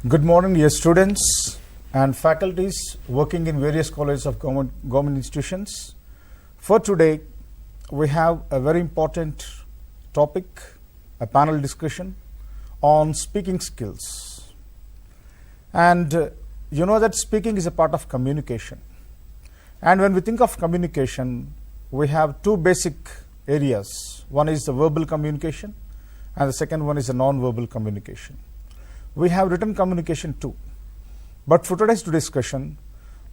Good morning, dear students and faculties working in various colleges of government institutions. For today, we have a very important topic, a panel discussion on speaking skills. And you know that speaking is a part of communication. And when we think of communication, we have two basic areas. One is the verbal communication, and the second one is the non-verbal communication. We have written communication too. But for today's discussion,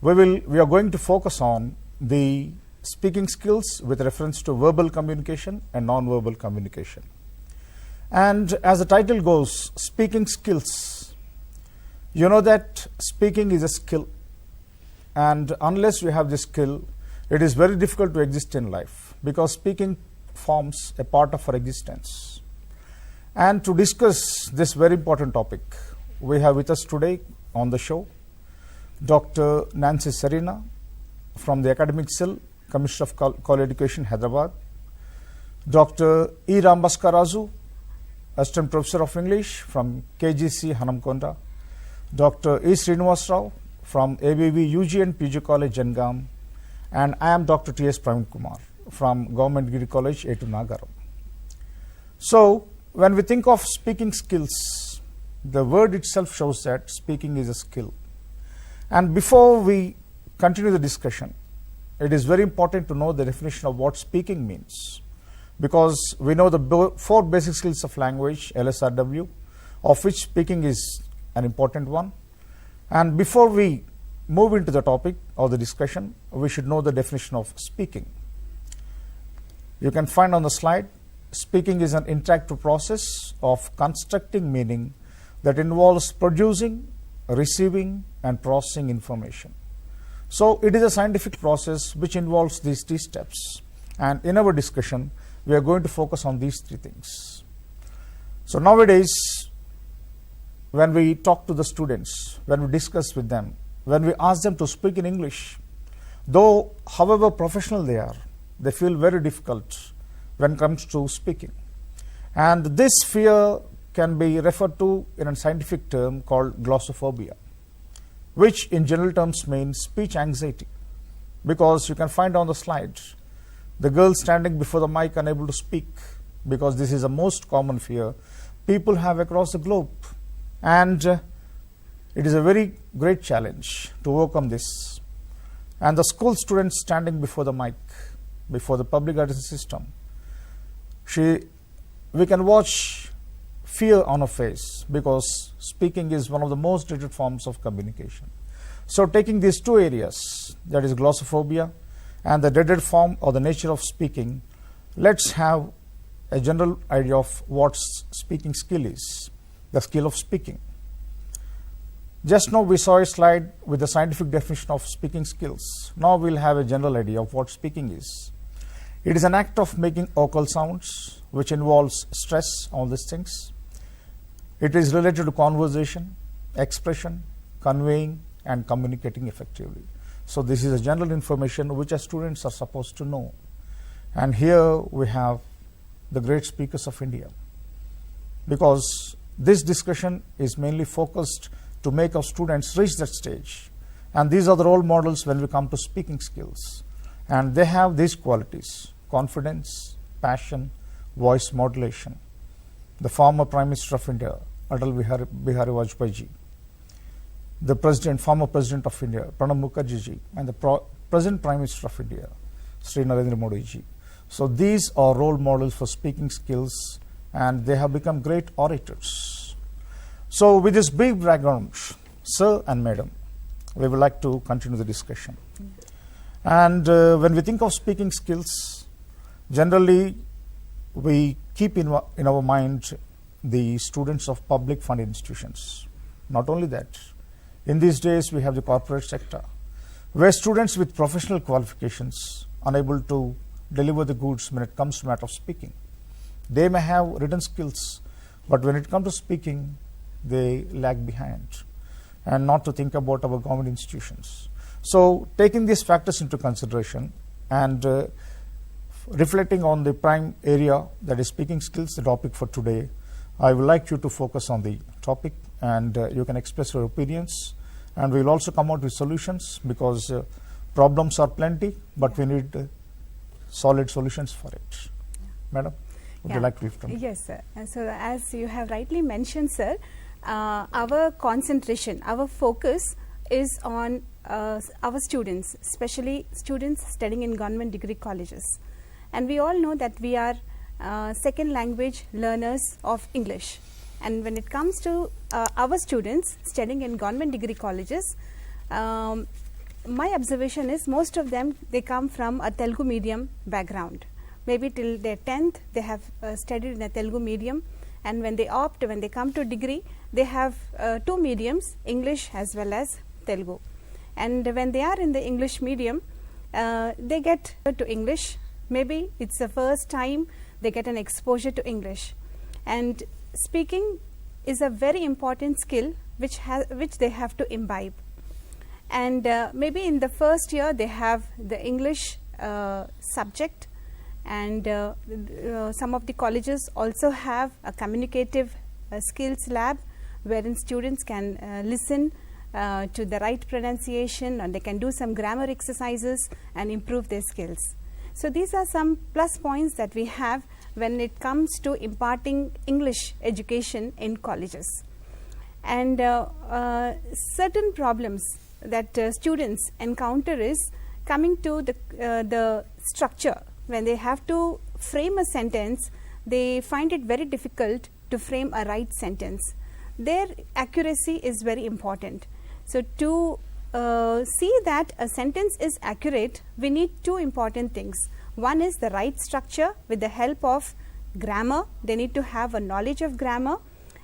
we are going to focus on the speaking skills with reference to verbal communication and non-verbal communication. And as the title goes, speaking skills. You know that speaking is a skill, and unless we have this skill, it is very difficult to exist in life because speaking forms a part of our existence. And to discuss this very important topic, we have with us today on the show Dr. Nancy Serena from the Academic Cell, Commissioner of College Education, Hyderabad, Dr. E. Rambaskarazu, Assistant Professor of English from KGC, Hanamkonda, Dr. E. Srinivas Rao from ABV UG and PG College, Jangam, and I am Dr. T.S. Praveen Kumar from Government Degree College, A2 Nagaram. So, when we think of speaking skills, the word itself shows that speaking is a skill. And before we continue the discussion, it is very important to know the definition of what speaking means, because we know the four basic skills of language, LSRW, of which speaking is an important one. And before we move into the topic or the discussion, we should know the definition of speaking. You can find on the slide, speaking is an interactive process of constructing meaning that involves producing, receiving, and processing information. So it is a scientific process which involves these three steps. And in our discussion, we are going to focus on these three things. So nowadays, when we talk to the students, when we discuss with them, when we ask them to speak in English, though however professional they are, they feel very difficult when it comes to speaking. And this fear can be referred to in a scientific term called glossophobia, which in general terms means speech anxiety, because you can find on the slide the girl standing before the mic unable to speak, because this is the most common fear people have across the globe. And it is a very great challenge to overcome this. And the school students standing before the mic, before the public address system, we can watch fear on her face, because speaking is one of the most dreaded forms of communication. So taking these two areas, that is glossophobia and the dreaded form or the nature of speaking, let's have a general idea of what speaking skill is, the skill of speaking. Just now we saw a slide with the scientific definition of speaking skills. Now we'll have a general idea of what speaking is. It is an act of making vocal sounds which involves stress, all these things. It is related to conversation, expression, conveying, and communicating effectively. So this is a general information which our students are supposed to know. And here we have the great speakers of India, because this discussion is mainly focused to make our students reach that stage. And these are the role models when we come to speaking skills. And they have these qualities: confidence, passion, voice modulation. The former Prime Minister of India, Atal Bihari Vajpayee ji, the former President of India, Pranab Mukherjee ji, and the present Prime Minister of India, Sri Narendra Modi ji. So these are role models for speaking skills, and they have become great orators. So with this big background, sir and madam, we would like to continue the discussion. And when we think of speaking skills, generally we keep in our mind the students of public funded institutions. Not only that, in these days we have the corporate sector, where students with professional qualifications unable to deliver the goods when it comes to matter of speaking. They may have written skills, but when it comes to speaking, they lag behind. And not to think about our government institutions. So taking these factors into consideration and reflecting on the prime area, that is speaking skills, the topic for today, I would like you to focus on the topic and you can express your opinions, and we will also come out with solutions, because problems are plenty, but we need solid solutions for it. Madam, would you like to respond? Yes, sir. So as you have rightly mentioned, sir, our concentration, our focus is on our students, especially students studying in government degree colleges. And we all know that we are second language learners of English. And when it comes to our students studying in government degree colleges, my observation is most of them, they come from a Telugu medium background. Maybe till their 10th they have studied in a Telugu medium, and when they come to degree, they have two mediums, English as well as Telugu. And when they are in the English medium, they get to English. Maybe it's the first time they get an exposure to English. And speaking is a very important skill which they have to imbibe. And maybe in the first year they have the English subject, and some of the colleges also have a communicative skills lab wherein students can listen to the right pronunciation, and they can do some grammar exercises and improve their skills. So these are some plus points that we have when it comes to imparting English education in colleges. And certain problems that students encounter is coming to the structure. When they have to frame a sentence, they find it very difficult to frame a right sentence. Their accuracy is very important. So to see that a sentence is accurate, we need two important things. One is the right structure with the help of grammar. They need to have a knowledge of grammar.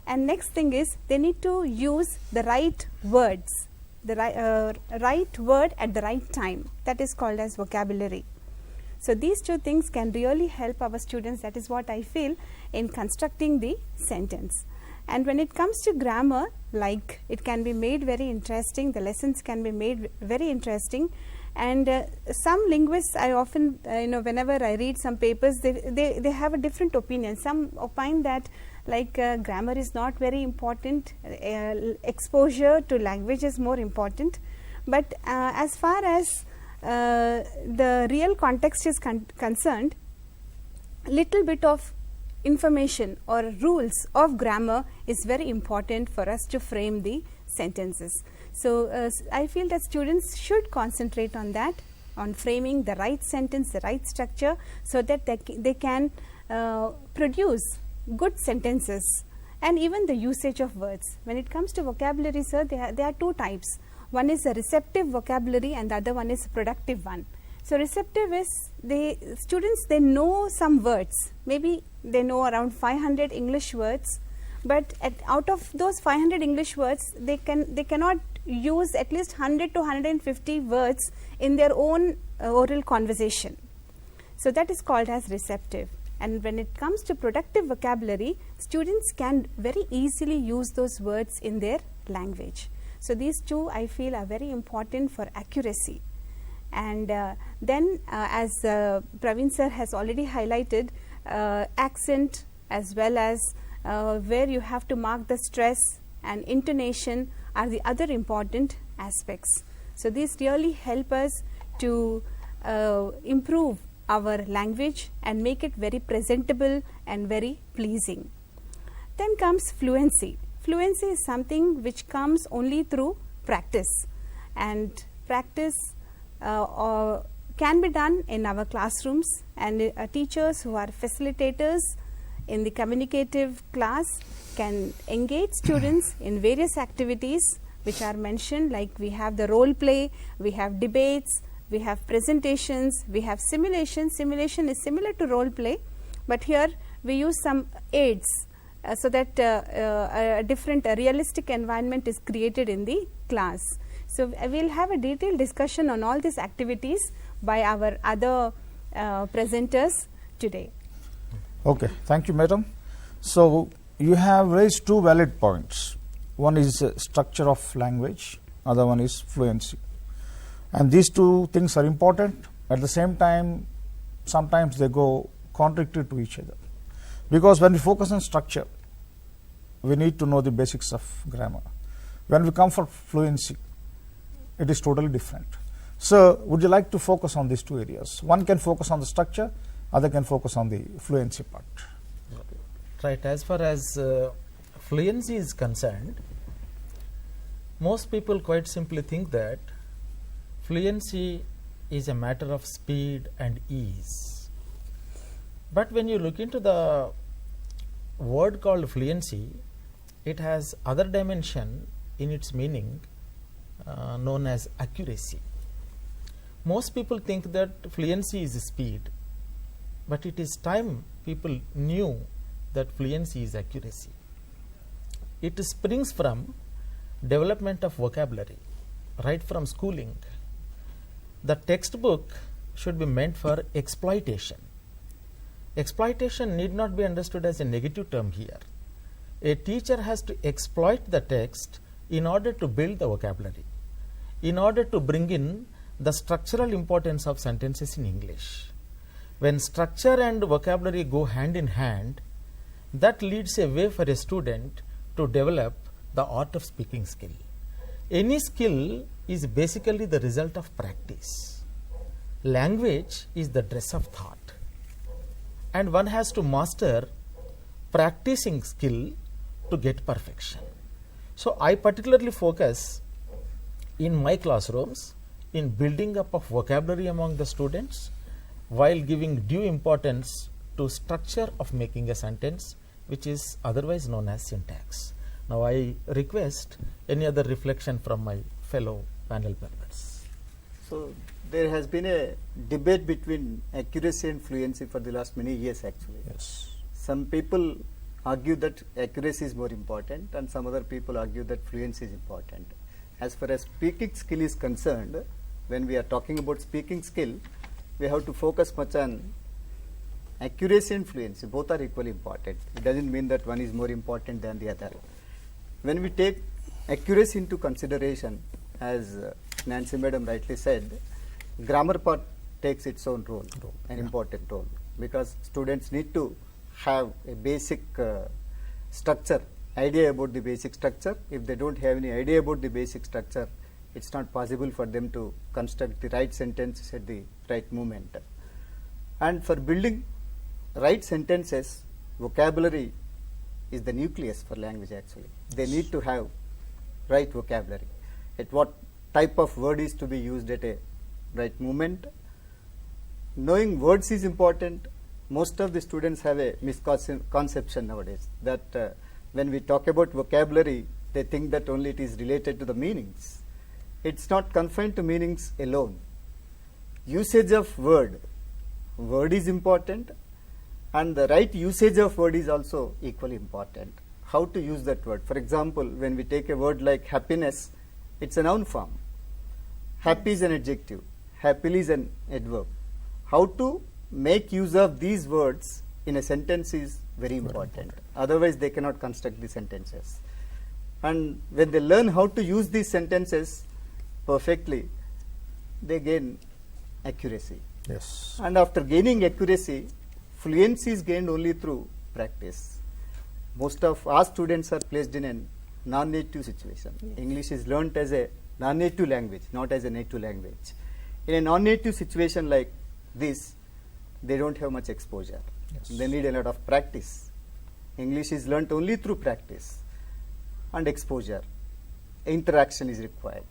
And next thing is they need to use the right words, the right word at the right time. That is called as vocabulary. So these two things can really help our students. That is what I feel in constructing the sentence. And when it comes to grammar, like, it can be made very interesting, the lessons can be made very interesting. And some linguists, I often, whenever I read some papers, they have a different opinion. Some opine that grammar is not very important, exposure to language is more important. But as far as the real context is concerned, little bit of information or rules of grammar is very important for us to frame the sentences. So I feel that students should concentrate on that, on framing the right sentence, the right structure, so that they can produce good sentences, and even the usage of words. When it comes to vocabulary, sir, there are two types. One is a receptive vocabulary and the other one is a productive one. So receptive is students know some words. Maybe they know around 500 English words, but out of those 500 English words, they cannot use at least 100 to 150 words in their own oral conversation. So that is called as receptive. And when it comes to productive vocabulary, students can very easily use those words in their language. So these two, I feel, are very important for accuracy. And then as Praveen sir has already highlighted, accent as well as where you have to mark the stress and intonation are the other important aspects. So these really help us to improve our language and make it very presentable and very pleasing. Then comes fluency. Fluency is something which comes only through practice, and practice can be done in our classrooms, and teachers who are facilitators in the communicative class can engage students in various activities which are mentioned, like we have the role play, we have debates, we have presentations, we have simulation. Simulation is similar to role play, but here we use some aids so that a different realistic environment is created in the class. So we will have a detailed discussion on all these activities by our other presenters today. Okay, thank you, madam. So you have raised two valid points. One is structure of language, other one is fluency. And these two things are important. At the same time, sometimes they go contradictory to each other. Because when we focus on structure, we need to know the basics of grammar. When we come for fluency, it is totally different. So, would you like to focus on these two areas? One can focus on the structure, other can focus on the fluency part. Right, as far as fluency is concerned, most people quite simply think that fluency is a matter of speed and ease. But when you look into the word called fluency, it has other dimension in its meaning known as accuracy. Most people think that fluency is speed, but it is time people knew that fluency is accuracy. It springs from development of vocabulary, right from schooling. The textbook should be meant for exploitation. Exploitation need not be understood as a negative term here. A teacher has to exploit the text in order to build the vocabulary, in order to bring in the structural importance of sentences in English. When structure and vocabulary go hand in hand, that leads a way for a student to develop the art of speaking skill. Any skill is basically the result of practice. Language is the dress of thought, and one has to master practicing skill to get perfection. So, I particularly focus in my classrooms in building up of vocabulary among the students while giving due importance to structure of making a sentence, which is otherwise known as syntax. Now, I request any other reflection from my fellow panel members. So, there has been a debate between accuracy and fluency for the last many years actually. Yes. Some people argue that accuracy is more important and some other people argue that fluency is important. As far as speaking skill is concerned, when we are talking about speaking skill, we have to focus much on accuracy and fluency. Both are equally important. It doesn't mean that one is more important than the other. When we take accuracy into consideration, as Nancy Madam rightly said, grammar part takes its own role, an important role, because students need to have a basic structure, idea about the basic structure. If they don't have any idea about the basic structure, it's not possible for them to construct the right sentences at the right moment. And for building right sentences, vocabulary is the nucleus for language actually. They need to have right vocabulary. At what type of word is to be used at a right moment. Knowing words is important. Most of the students have a misconception nowadays that when we talk about vocabulary, they think that only it is related to the meanings. It's not confined to meanings alone. Usage of word is important, and the right usage of word is also equally important. How to use that word? For example, when we take a word like happiness, it's a noun form. Happy is an adjective. Happily is an adverb. How to make use of these words in a sentence is very important. Otherwise, they cannot construct the sentences. And when they learn how to use these sentences perfectly, they gain accuracy. Yes. And after gaining accuracy, fluency is gained only through practice. Most of our students are placed in a non-native situation. Yes. English is learnt as a non-native language, not as a native language. In a non-native situation like this, they don't have much exposure. Yes. They need a lot of practice. English is learnt only through practice and exposure. Interaction is required.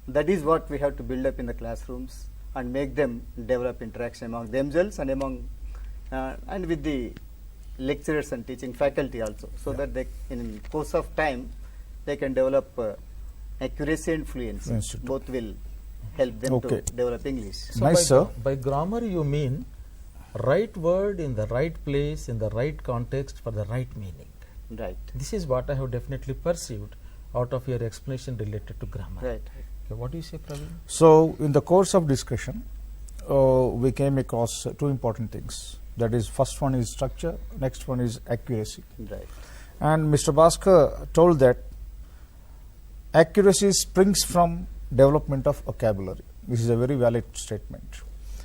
That is what we have to build up in the classrooms and make them develop interaction among themselves and among and with the lecturers and teaching faculty also, so that they, in course of time, they can develop accuracy and fluency. Fluency. Both will help them to develop English. So Nice, sir. by grammar you mean right word in the right place in the right context for the right meaning. Right. This is what I have definitely perceived out of your explanation related to grammar. Right. Okay, what do you say, Praveen? So, in the course of discussion, we came across two important things. That is, first one is structure, next one is accuracy. Right. And Mr. Bhaskar told that accuracy springs from development of vocabulary. This is a very valid statement.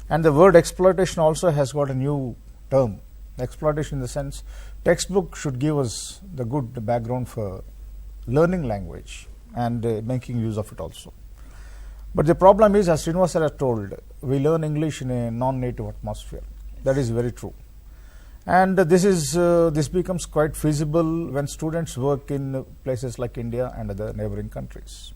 And the word exploitation also has got a new term. Exploitation in the sense textbook should give us the good background for learning language and making use of it also. But the problem is, as Srinivas has told, we learn English in a non-native atmosphere. That is very true. And this becomes quite feasible when students work in places like India and other neighboring countries.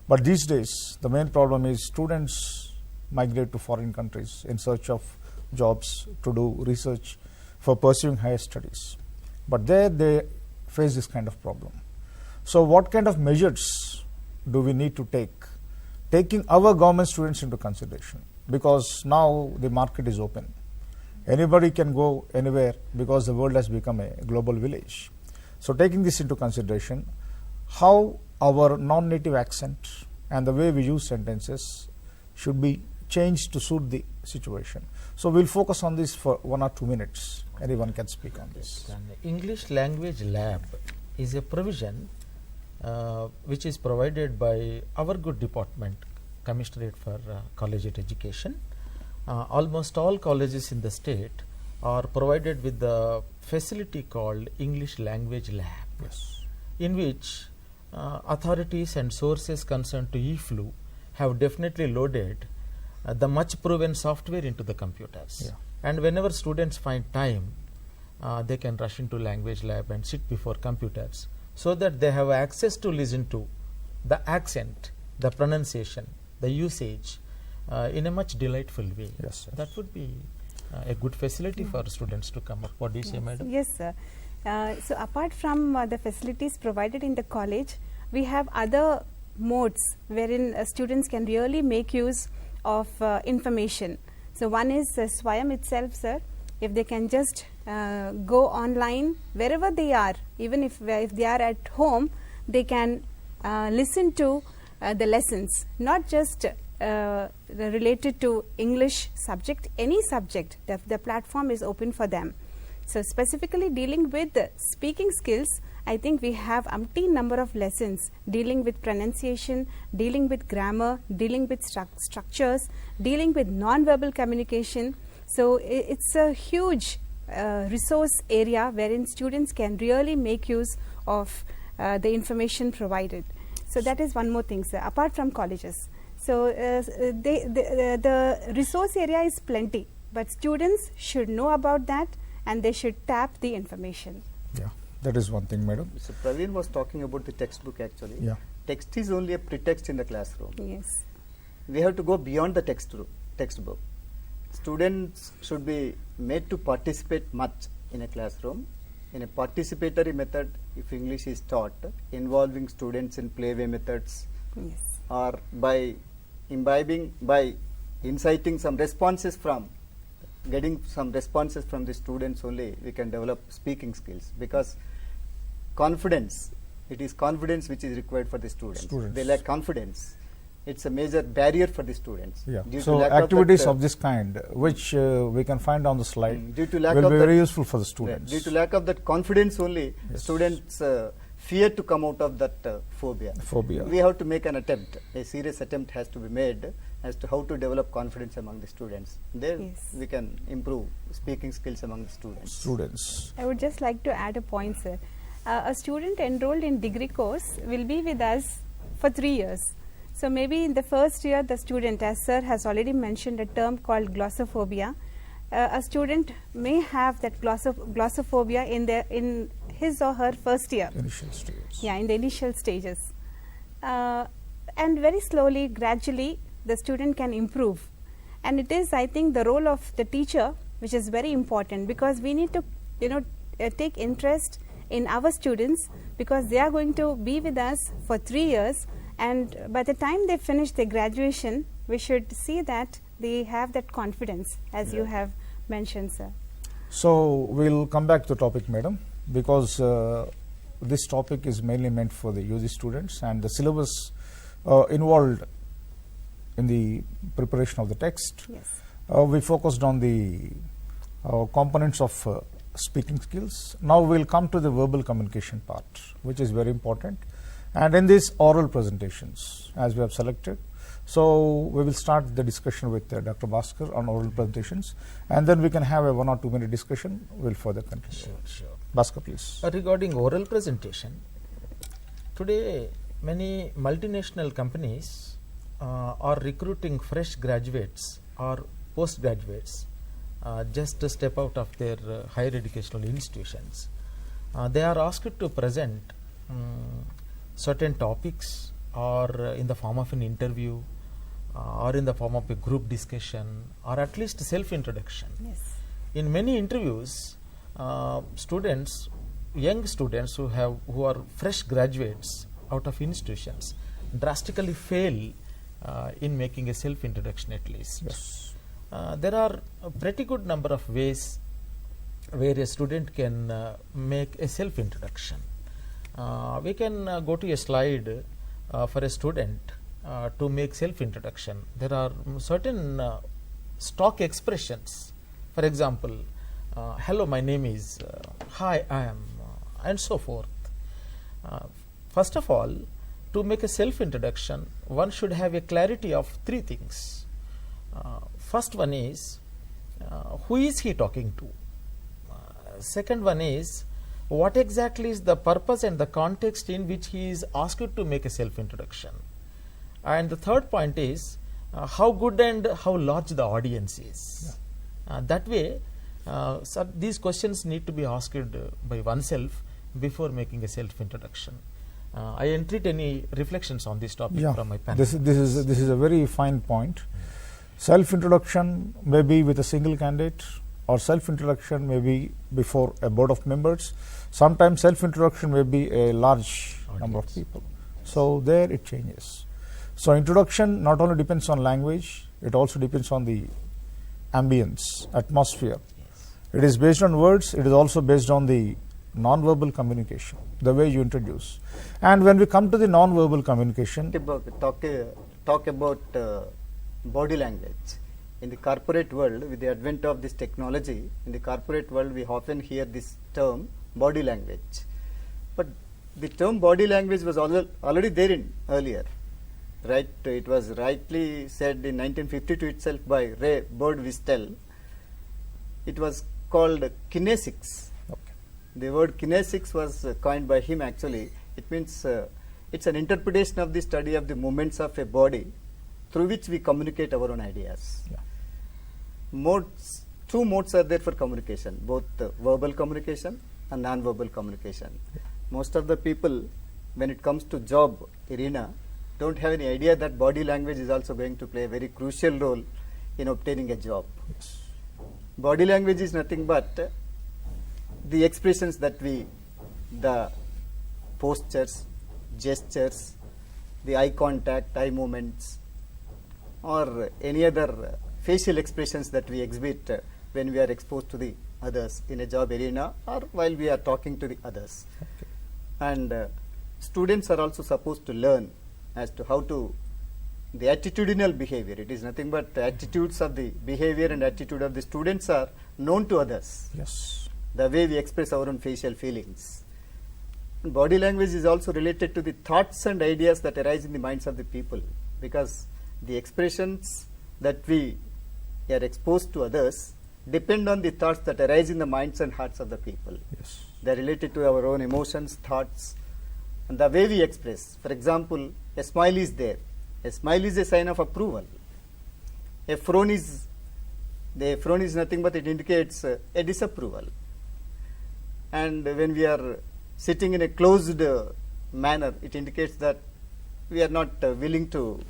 But these days, the main problem is students migrate to foreign countries in search of jobs, to do research, for pursuing higher studies. But there they face this kind of problem. So what kind of measures do we need to take, taking our government students into consideration? Because now the market is open. Anybody can go anywhere because the world has become a global village. So taking this into consideration, how our non-native accent and the way we use sentences should be changed to suit the situation. So we'll focus on this for 1 or 2 minutes. Anyone can speak on this. English Language Lab is a provision which is provided by our good department, Commissionerate for Collegiate Education. Almost all colleges in the state are provided with the facility called English Language Lab, Yes. in which authorities and sources concerned to eFlu have definitely loaded the much proven software into the computers. Yeah. And whenever students find time, they can rush into language lab and sit before computers, so that they have access to listen to the accent, the pronunciation, the usage in a much delightful way. Yes, yes. That would be a good facility for students to come up. What do you say, madam? Yes, sir. So apart from the facilities provided in the college, we have other modes wherein students can really make use of information. So one is Swayam itself, sir. If they can just go online wherever they are, even if they are at home, they can listen to the lessons, not just related to English subject, any subject. The platform is open for them. So specifically dealing with speaking skills, I think we have umpteen number of lessons dealing with pronunciation, dealing with grammar, dealing with structures, dealing with non-verbal communication. So it's a huge resource area wherein students can really make use of the information provided. So that is one more thing, sir, apart from colleges. So the resource area is plenty, but students should know about that and they should tap the information. Yeah, that is one thing, madam. So Praveen was talking about the textbook actually. Yeah. Text is only a pretext in the classroom. Yes. We have to go beyond the textbook. Students should be made to participate much in a classroom. In a participatory method, if English is taught, involving students in playway methods, Yes. or by inciting some responses from, getting some responses from the students only, we can develop speaking skills, because confidence, it is confidence which is required for the students. They lack confidence. It's a major barrier for the students. Yeah. Due to So lack activities that, of this kind, which we can find on the slide, due to lack will of be that, very useful for the students. due to lack of that confidence only, Yes. students fear to come out of that phobia. We have to make an attempt. A serious attempt has to be made as to how to develop confidence among the students. Then Yes. we can improve speaking skills among the students. I would just like to add a point, sir. A student enrolled in degree course will be with us for 3 years. So maybe in the first year, the student, as sir has already mentioned, a term called glossophobia. A student may have that glossophobia in his or her first year. Initial stages. Yeah, in the initial stages. And very slowly, gradually, the student can improve. And it is, I think, the role of the teacher, which is very important, because we need to, take interest in our students, because they are going to be with us for 3 years. And by the time they finish their graduation, we should see that they have that confidence, as you have mentioned, sir. So we'll come back to the topic, madam, because this topic is mainly meant for the UG students, and the syllabus involved in the preparation of the text. Yes. We focused on the components of speaking skills. Now we'll come to the verbal communication part, which is very important. And in these oral presentations, as we have selected, So we will start the discussion with Dr. Bhaskar on oral presentations, and then we can have a 1 or 2 minute discussion. We'll further continue. Sure. Bhaskar, please. Regarding oral presentation, today many multinational companies are recruiting fresh graduates or postgraduates just to step out of their higher educational institutions. They are asked to present certain topics or in the form of an interview or in the form of a group discussion or at least self-introduction. Yes. In many interviews, students, young students who are fresh graduates out of institutions drastically fail in making a self-introduction at least. Yes. There are a pretty good number of ways where a student can make a self-introduction. We can go to a slide for a student to make self-introduction. There are certain stock expressions. For example, hello, my name is, hi, I am, and so forth. First of all, to make a self-introduction, one should have a clarity of 3 things. First one is, who is he talking to? Second one is, what exactly is the purpose and the context in which he is asked to make a self-introduction? And the third point is, how good and how large the audience is. That way, so these questions need to be asked by oneself before making a self-introduction. I entreat any reflections on this topic from my panel. This is a very fine point. Self-introduction may be with a single candidate, or self-introduction may be before a board of members. Sometimes self-introduction may be a large number of people. So there it changes. So introduction not only depends on language, it also depends on the ambience, atmosphere. Yes. It is based on words, it is also based on the non-verbal communication, the way you introduce. And when we come to the non-verbal communication, Talk about body language. In the corporate world, with the advent of this technology, in the corporate world we often hear this term body language. But the term body language was already there in earlier. Right? It was rightly said in 1952 itself by Ray Birdwistell. It was called kinesics. okay. The word kinesics was coined by him actually. It means it's an interpretation of the study of the movements of a body through which we communicate our own ideas. Yeah. Two modes are there for communication, both verbal communication and non-verbal communication. Most of the people, when it comes to job arena, don't have any idea that body language is also going to play a very crucial role in obtaining a job. Yes. Body language is nothing but the expressions that the postures, gestures, the eye contact, eye movements, or any other facial expressions that we exhibit when we are exposed to the others in a job arena or while we are talking to the others. Okay. And students are also supposed to learn as to how to the attitudinal behavior. It is nothing but attitudes of the behavior and attitude of the students are known to others. Yes. The way we express our own facial feelings. And body language is also related to the thoughts and ideas that arise in the minds of the people, because the expressions that we are exposed to others depend on the thoughts that arise in the minds and hearts of the people. Yes. They are related to our own emotions, thoughts, and the way we express. For example, a smile is there. A smile is a sign of approval. A frown is nothing but it indicates a disapproval. And when we are sitting in a closed manner, it indicates that we are not willing to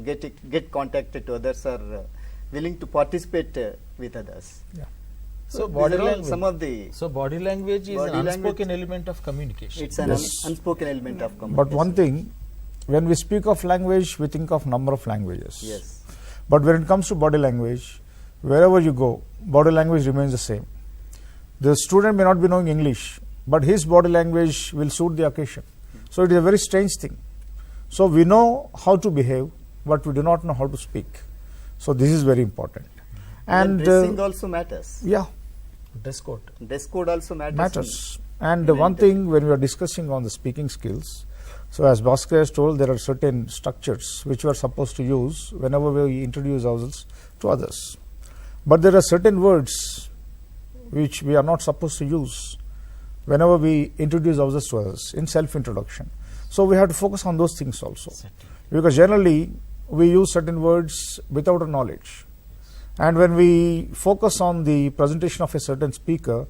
get contacted to others or willing to participate with others. Yeah. So these body are all language. some of the So body language is Body an language- unspoken element of communication. it's an Yes. unspoken element of But communication. one thing, when we speak of language, we think of number of languages. Yes. But when it comes to body language, wherever you go, body language remains the same. The student may not be knowing English, but his body language will suit the occasion. So it is a very strange thing. So we know how to behave, but we do not know how to speak. So this is very important. And And dressing also matters. yeah, Dress code. Dress code also matters. matters. And in one interview. thing, when we are discussing on the speaking skills, So as Bhaskar has told, there are certain structures which we are supposed to use whenever we introduce ourselves to others. But there are certain words which we are not supposed to use whenever we introduce ourselves to others in self-introduction. So we have to focus on those things also. Because generally we use certain words without a knowledge. And when we focus on the presentation of a certain speaker,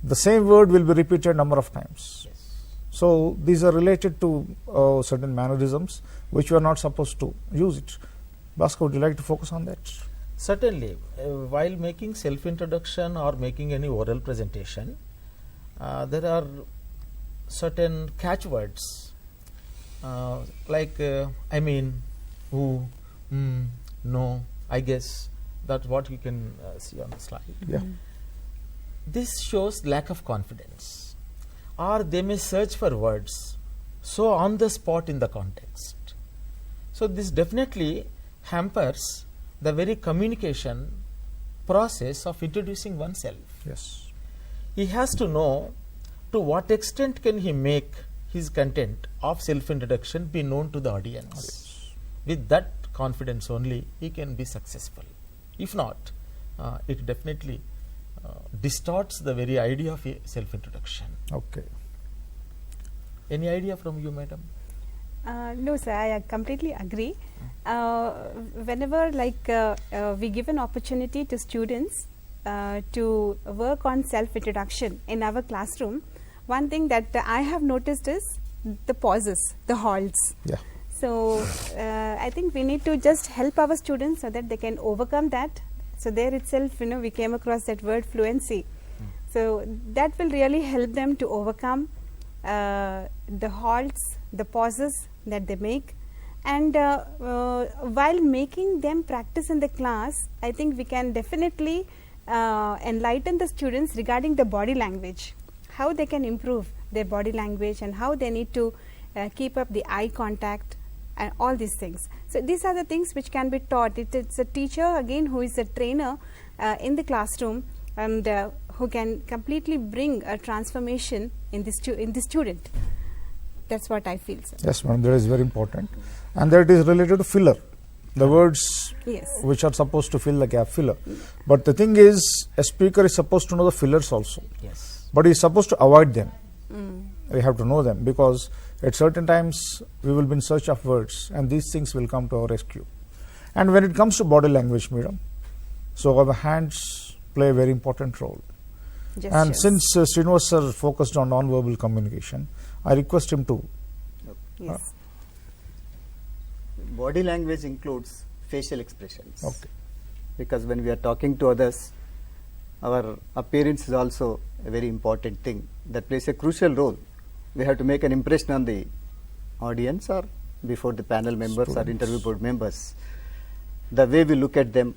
the same word will be repeated a number of times. So these are related to certain mannerisms which we are not supposed to use it. Bhaskar, would you like to focus on that? Certainly. While making self-introduction or making any oral presentation, there are certain catchwords like I mean, who, no, I guess. That's what you can see on the slide. Yeah. This shows lack of confidence. Or they may search for words so on the spot in the context. So this definitely hampers the very communication process of introducing oneself. Yes. He has to know to what extent can he make his content of self-introduction be known to the audience. With that confidence only he can be successful. If not, it definitely distorts the very idea of self-introduction. Okay. Any idea from you, madam? No, sir, I completely agree. Whenever we give an opportunity to students to work on self-introduction in our classroom, one thing that I have noticed is the pauses, the halts. Yeah. So I think we need to just help our students so that they can overcome that. So there itself, we came across that word fluency. So that will really help them to overcome the halts, the pauses that they make. And while making them practice in the class, I think we can definitely enlighten the students regarding the body language, how they can improve their body language and how they need to keep up the eye contact and all these things. So these are the things which can be taught. It's a teacher again who is a trainer in the classroom and who can completely bring a transformation in the student. That's what I feel, sir. Yes, madam, that is very important. And that is related to filler, the words which are supposed to fill the gap, filler. But the thing is, a speaker is supposed to know the fillers also. Yes. But he is supposed to avoid them. We have to know them because at certain times we will be in search of words and these things will come to our rescue. And when it comes to body language, madam, so our hands play a very important role. Gestures. And since Srinivas sir focused on non-verbal communication, I request him to. Yes. Body language includes facial expressions. Okay. Because when we are talking to others, our appearance is also a very important thing that plays a crucial role. We have to make an impression on the audience or before the panel members or interview board members. The way we look at them,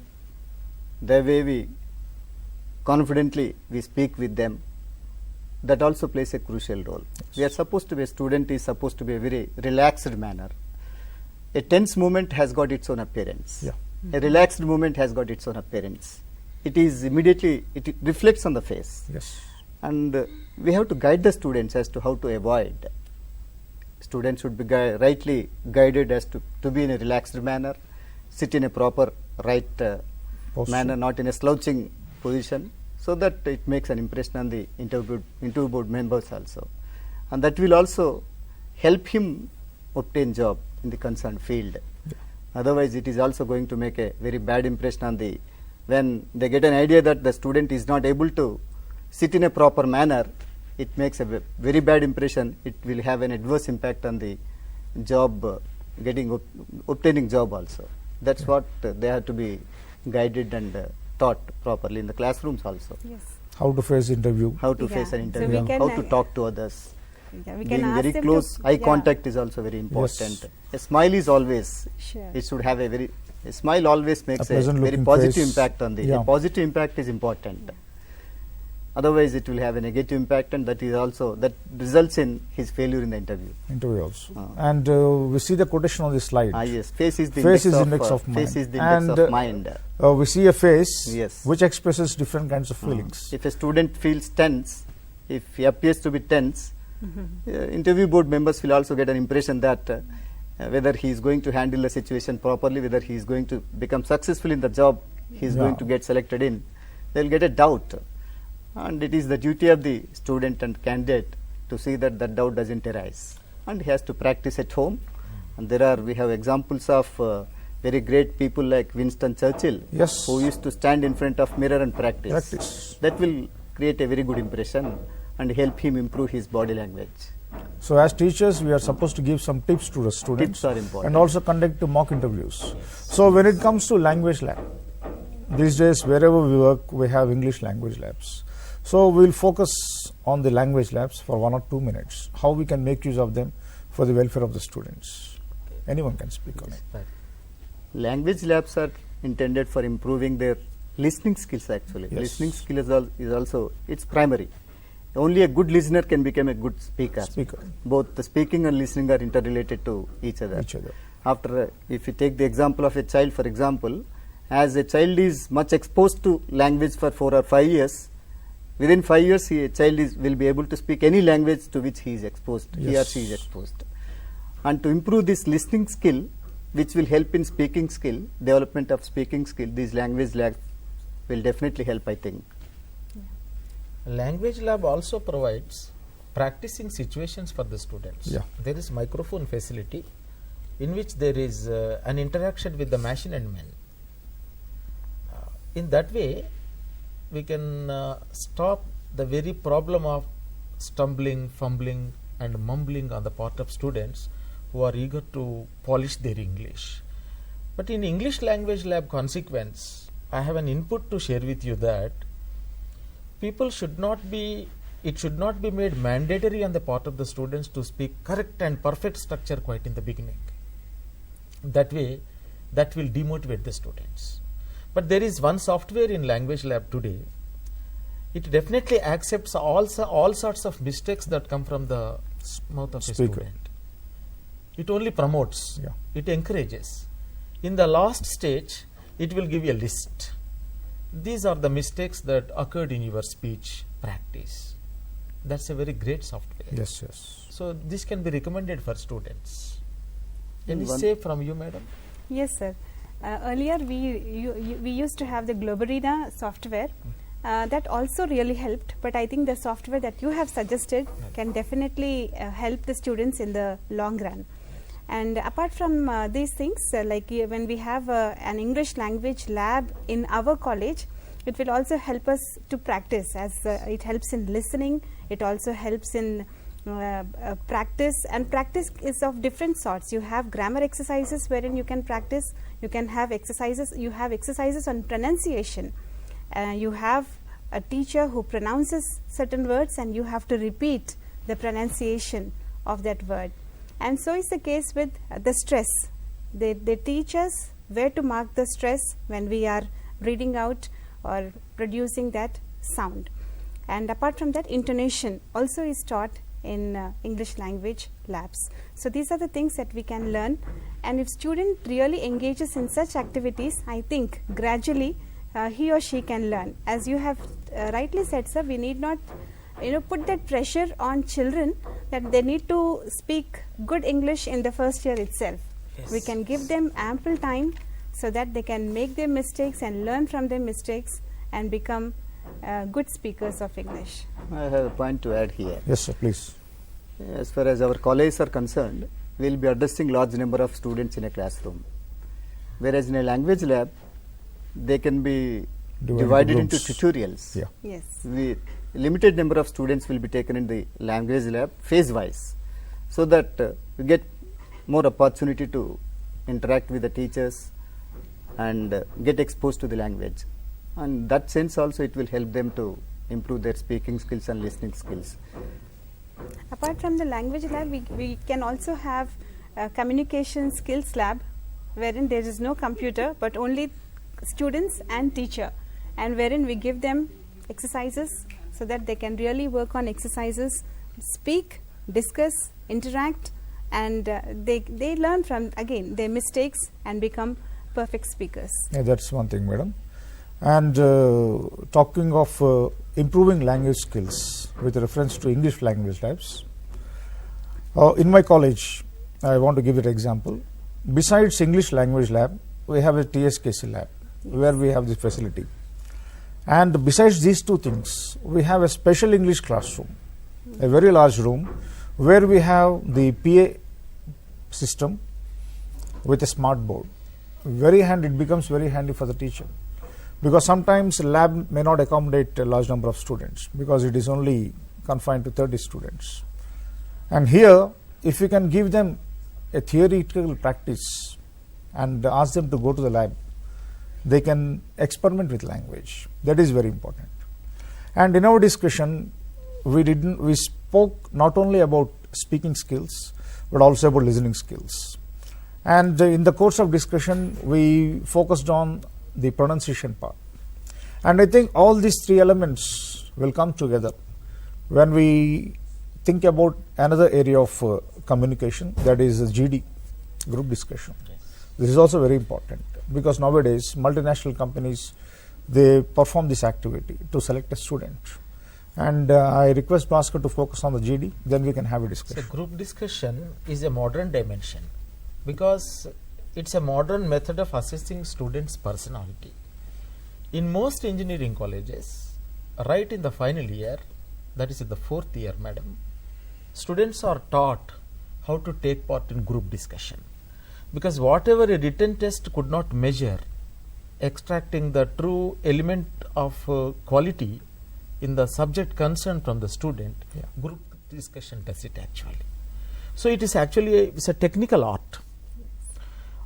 the way we confidently we speak with them, that also plays a crucial role. We are supposed to be, a student is supposed to be a very relaxed manner. A tense movement has got its own appearance. Yeah. A relaxed movement has got its own appearance. It is immediately, it reflects on the face. Yes. And we have to guide the students as to how to avoid. Students should be rightly guided as to be in a relaxed manner, sit in a proper right manner, not in a slouching position, so that it makes an impression on the interview board members also. And that will also help him obtain job in the concerned field. Yeah. Otherwise, it is also going to make a very bad impression on the, when they get an idea that the student is not able to sit in a proper manner, it makes a very bad impression. It will have an adverse impact on the job, obtaining job also. That's what they have to be guided and taught properly in the classrooms also. Yes. How to face interview. How to face an interview, we can, how to talk to others. Yeah, we can Being ask very them close, to, eye contact is also very important. Yes. A smile is always, Sure. it should have a smile always makes a pleasant very looking positive face. impact on the, a positive impact is important. Otherwise, it will have a negative impact, and that is also, that results in his failure in the interview. Interview also. And we see the quotation on the slide. Yes, face is the index of mind. Face is the index of mind. We see a face Yes. which expresses different kinds of feelings. If a student feels tense, if he appears to be tense, Interview board members will also get an impression that whether he is going to handle the situation properly, whether he is going to become successful in the job he is going to get selected in, they will get a doubt. And it is the duty of the student and candidate to see that that doubt doesn't arise. And he has to practice at home. And we have examples of very great people like Winston Churchill, Yes. who used to stand in front of mirror and practice. That will create a very good impression and help him improve his body language. So as teachers, we are supposed to give some tips to the students. Tips are important. And also conduct mock interviews. So when it comes to language lab, these days wherever we work, we have English language labs. So we will focus on the language labs for 1 or 2 minutes, how we can make use of them for the welfare of the students. Anyone can speak on it. Right. Language labs are intended for improving their listening skills actually. Yes. Listening skill is also, it's primary. Only a good listener can become a good speaker. Both the speaking and listening are interrelated to each other. After, if you take the example of a child, for example, as a child is much exposed to language for 4 or 5 years, within 5 years a child will be able to speak any language to which he is exposed, he or she is exposed. And to improve this listening skill, which will help in speaking skill, development of speaking skill, these language labs will definitely help, I think. Language lab also provides practicing situations for the students. There is microphone facility in which there is an interaction with the machine and man. In that way, we can stop the very problem of stumbling, fumbling and mumbling on the part of students who are eager to polish their English. But in English language lab consequence, I have an input to share with you that it should not be made mandatory on the part of the students to speak correct and perfect structure quite in the beginning. That way, that will demotivate the students. But there is one software in language lab today. It definitely accepts all sorts of mistakes that come from the mouth of a student. It only promotes, it encourages. In the last stage, it will give you a list. These are the mistakes that occurred in your speech practice. That's a very great software. Yes. So this can be recommended for students. Any say from you, madam? Yes, sir. Earlier we used to have the Globarina software. That also really helped, but I think the software that you have suggested can definitely help the students in the long run. And apart from these things, like when we have an English language lab in our college, it will also help us to practice, as it helps in listening, it also helps in practice, and practice is of different sorts. You have grammar exercises wherein you can practice, you have exercises on pronunciation. You have a teacher who pronounces certain words and you have to repeat the pronunciation of that word. And so is the case with the stress. They teach us where to mark the stress when we are reading out or producing that sound. And apart from that, intonation also is taught in English language labs. So these are the things that we can learn, and if student really engages in such activities, I think gradually he or she can learn. As you have rightly said, sir, we need not put that pressure on children that they need to speak good English in the first year itself. We can give them ample time so that they can make their mistakes and learn from their mistakes and become good speakers of English. I have a point to add here. Yes, sir, please. As far as our colleges are concerned, we will be addressing large number of students in a classroom. Whereas in a language lab, they can be divided into tutorials. Yes. Limited number of students will be taken in the language lab phase-wise, so that we get more opportunity to interact with the teachers and get exposed to the language. And that sense also it will help them to improve their speaking skills and listening skills. Apart from the language lab, we can also have a communication skills lab wherein there is no computer but only students and teacher, and wherein we give them exercises so that they can really work on exercises, speak, discuss, interact, and they learn from again their mistakes and become perfect speakers. That's one thing, madam. And talking of improving language skills with reference to English language labs, In my college, I want to give an example. Besides English language lab, we have a TSKC lab where we have this facility. And besides these two things, we have a special English classroom, a very large room where we have the PA system with a smart board. It becomes very handy for the teacher, because sometimes lab may not accommodate a large number of students because it is only confined to 30 students. And here, if you can give them a theoretical practice and ask them to go to the lab, they can experiment with language. That is very important. And in our discussion, we spoke not only about speaking skills, but also about listening skills. And in the course of discussion, we focused on the pronunciation part. And I think all these three elements will come together when we think about another area of communication, that is GD, group discussion. Yes. This is also very important, because nowadays multinational companies, they perform this activity to select a student. And I request Bhaskar to focus on the GD, then we can have a discussion. So group discussion is a modern dimension, because it's a modern method of assessing students' personality. In most engineering colleges, right in the final year, that is in the 4th year, madam, students are taught how to take part in group discussion, because whatever a written test could not measure, extracting the true element of quality in the subject concerned from the student, group discussion does it actually. So it is actually it's a technical art.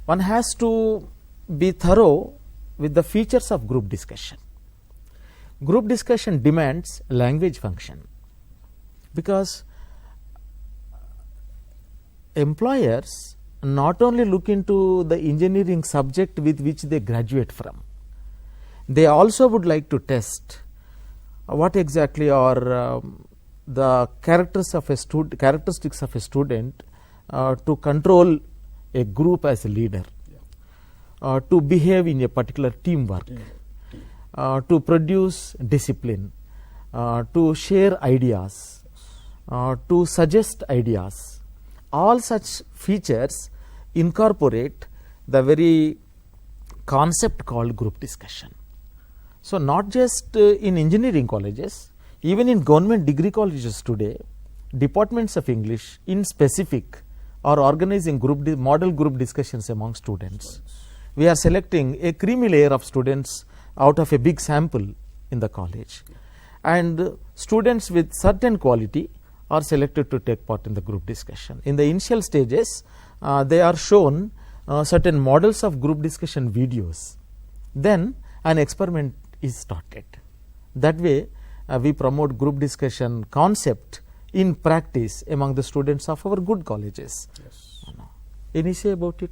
One has to be thorough with the features of group discussion. Group discussion demands language function, because employers not only look into the engineering subject with which they graduate from, they also would like to test what exactly are the characteristics of a student to control a group as a leader, to behave in a particular teamwork, to produce discipline, to share ideas, to suggest ideas. All such features incorporate the very concept called group discussion. So not just in engineering colleges, even in government degree colleges today, departments of English in specific are organizing model group discussions among students. We are selecting a creamy layer of students out of a big sample in the college, and students with certain quality are selected to take part in the group discussion. In the initial stages, they are shown certain models of group discussion videos. Then an experiment is started. That way, we promote group discussion concept in practice among the students of our good colleges. Yes. Any say about it?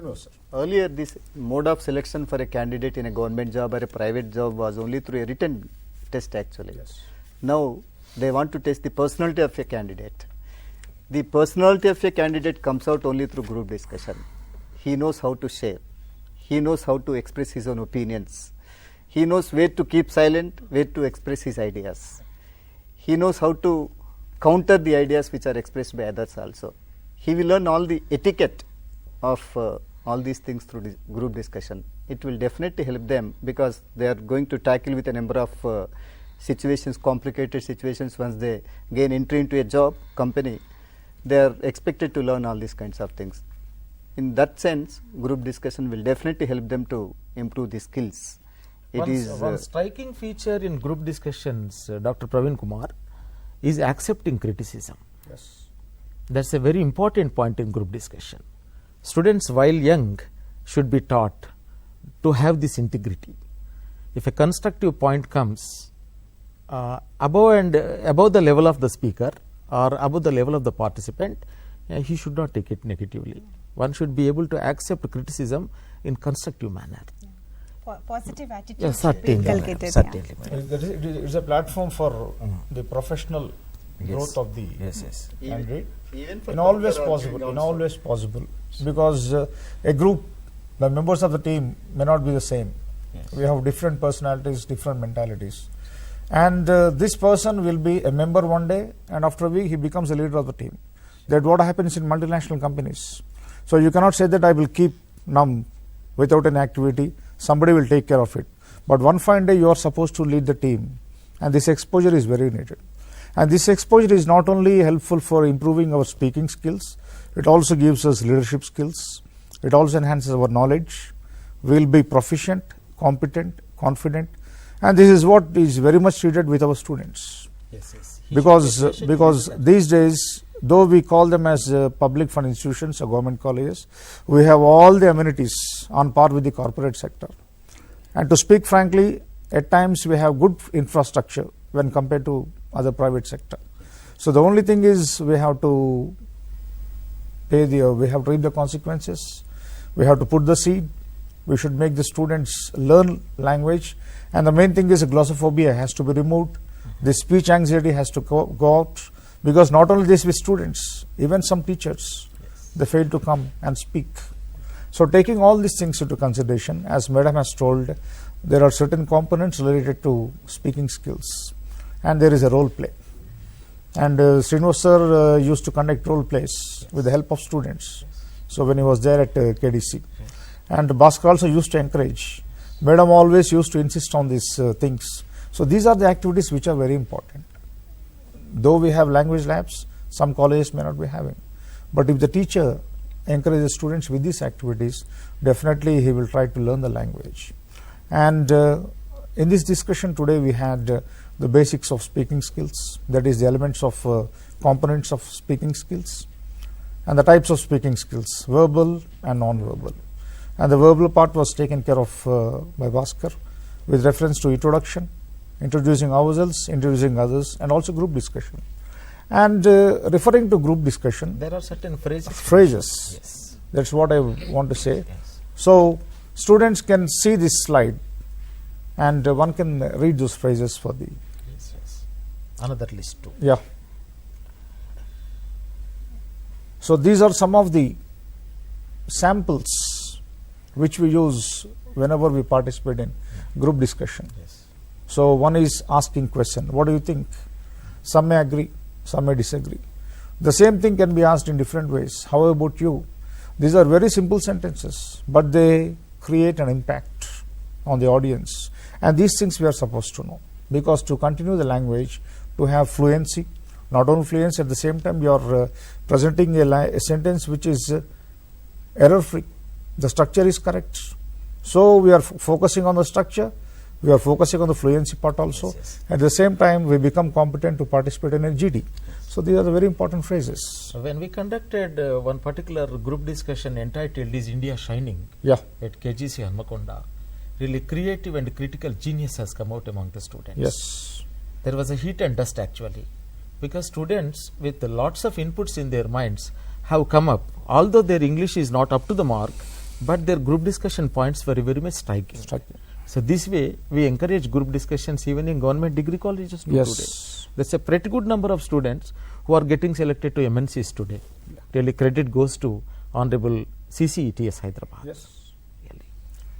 No, sir. Earlier, this mode of selection for a candidate in a government job or a private job was only through a written test actually. Yes. Now, they want to test the personality of a candidate. The personality of a candidate comes out only through group discussion. He knows how to share. He knows how to express his own opinions. He knows where to keep silent, where to express his ideas. He knows how to counter the ideas which are expressed by others also. He will learn all the etiquette of all these things through this group discussion. It will definitely help them, because they are going to tackle with a number of situations, complicated situations. Once they gain entry into a job company, they are expected to learn all these kinds of things. In that sense, group discussion will definitely help them to improve the skills. One striking feature in group discussions, Dr. Praveen Kumar, is accepting criticism. Yes. That's a very important point in group discussion. Students, while young, should be taught to have this integrity. If a constructive point comes above the level of the speaker or above the level of the participant, he should not take it negatively. One should be able to accept criticism in constructive manner. Positive attitude. Yeah, certainly. Certainly. It's a platform for the professional growth of the candidate. In always possible, because a group, the members of the team may not be the same. Yes. We have different personalities, different mentalities, and this person will be a member one day, and after a week he becomes a leader of the team. That what happens in multinational companies. So you cannot say that I will keep numb without an activity, somebody will take care of it. But one fine day you are supposed to lead the team, and this exposure is very needed. And this exposure is not only helpful for improving our speaking skills, it also gives us leadership skills, it also enhances our knowledge, we will be proficient, competent, confident, and this is what is very much needed with our students. Yes. Because these days, though we call them as public fund institutions or government colleges, we have all the amenities on par with the corporate sector. And to speak frankly, at times we have good infrastructure when compared to other private sector. So the only thing is we have to reap the consequences, we have to put the seed, we should make the students learn language, and the main thing is glossophobia has to be removed, the speech anxiety has to go out, because not only this with students, even some teachers, they fail to come and speak. So taking all these things into consideration, as Madam has told, there are certain components related to speaking skills, and there is a role play. And Srinivas sir used to conduct role plays with the help of students. So when he was there at KDC, and Bhaskar also used to encourage. Madam always used to insist on these things. So these are the activities which are very important. Though we have language labs, some colleges may not be having. But if the teacher encourages students with these activities, definitely he will try to learn the language. And in this discussion today, we had the basics of speaking skills, that is the elements of components of speaking skills, and the types of speaking skills, verbal and non-verbal. And the verbal part was taken care of by Bhaskar with reference to introduction, introducing ourselves, introducing others, and also group discussion. And referring to group discussion, there are certain phrases. Yes, that's what I want to say. Yes. So students can see this slide, and one can read those phrases for the. Yes. Another list too. Yeah. So these are some of the samples which we use whenever we participate in group discussion. Yes. So one is asking question, what do you think? Some may agree, some may disagree. The same thing can be asked in different ways. How about you? These are very simple sentences, but they create an impact on the audience. And these things we are supposed to know, because to continue the language, to have fluency, not only fluency, at the same time you are presenting a sentence which is error free. The structure is correct. So we are focusing on the structure, we are focusing on the fluency part also. Yes. At the same time, we become competent to participate in a GD. So these are the very important phrases. When we conducted one particular group discussion entitled "Is India Shining?" Yeah. at KGC Hanmakonda, really creative and critical genius has come out among the students. Yes. There was a heat and dust actually, because students with lots of inputs in their minds have come up, although their English is not up to the mark, but their group discussion points were very much striking. So this way we encourage group discussions even in government degree colleges today. That's a pretty good number of students who are getting selected to MNCs today. Really credit goes to Honorable CCE TS Hyderabad. Yes. Really.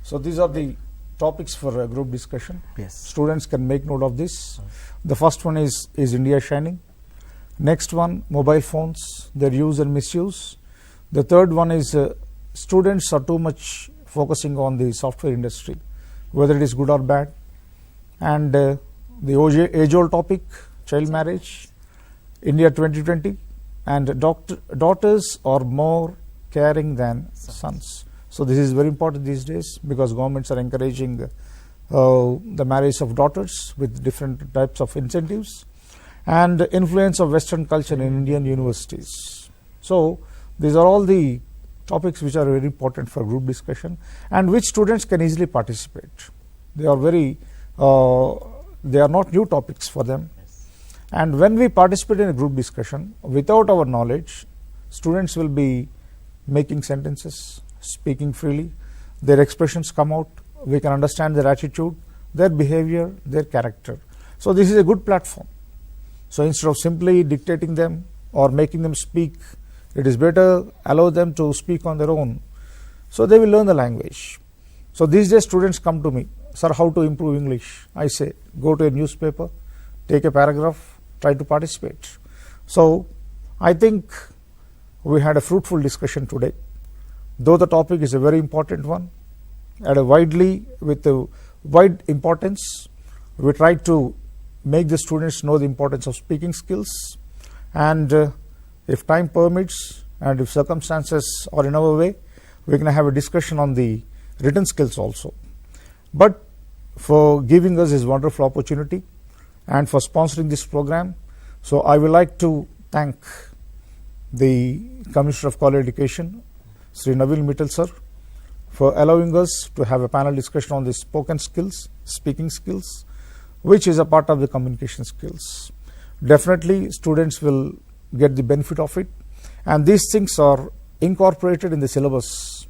So these are the topics for a group discussion. Yes. Students can make note of this. The first one is India shining? Next one, mobile phones, their use and misuse. The third one is students are too much focusing on the software industry, whether it is good or bad. And the age-old topic, child marriage, India 2020, and daughters are more caring than sons. So this is very important these days, because governments are encouraging the marriage of daughters with different types of incentives, and influence of Western culture in Indian universities. So these are all the topics which are very important for group discussion, and which students can easily participate. They are very, they are not new topics for them. And when we participate in a group discussion, without our knowledge, students will be making sentences, speaking freely, their expressions come out, we can understand their attitude, their behavior, their character. So this is a good platform. So instead of simply dictating them or making them speak, it is better allow them to speak on their own. So they will learn the language. So these days students come to me, sir, how to improve English? I say, go to a newspaper, take a paragraph, try to participate. So I think we had a fruitful discussion today. Though the topic is a very important one, with a wide importance, we tried to make the students know the importance of speaking skills, and if time permits and if circumstances are in our way, we can have a discussion on the written skills also. But for giving us this wonderful opportunity and for sponsoring this program, so I would like to thank the Commissioner of College Education, Sri Navil Mittal sir, for allowing us to have a panel discussion on the spoken skills, speaking skills, which is a part of the communication skills. Definitely students will get the benefit of it, and these things are incorporated in the syllabus,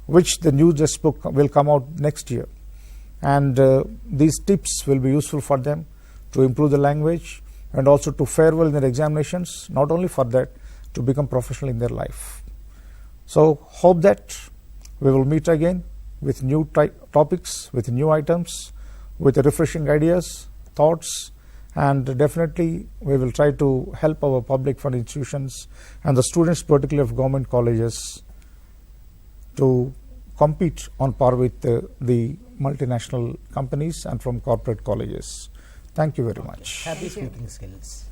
which the new textbook will come out next year, and these tips will be useful for them to improve the language and also to fare well in their examinations, not only for that, to become professional in their life. So hope that we will meet again with new topics, with new items, with refreshing ideas, thoughts, and definitely we will try to help our public fund institutions and the students, particularly of government colleges, to compete on par with the multinational companies and from corporate colleges. Thank you very much. Happy speaking skills.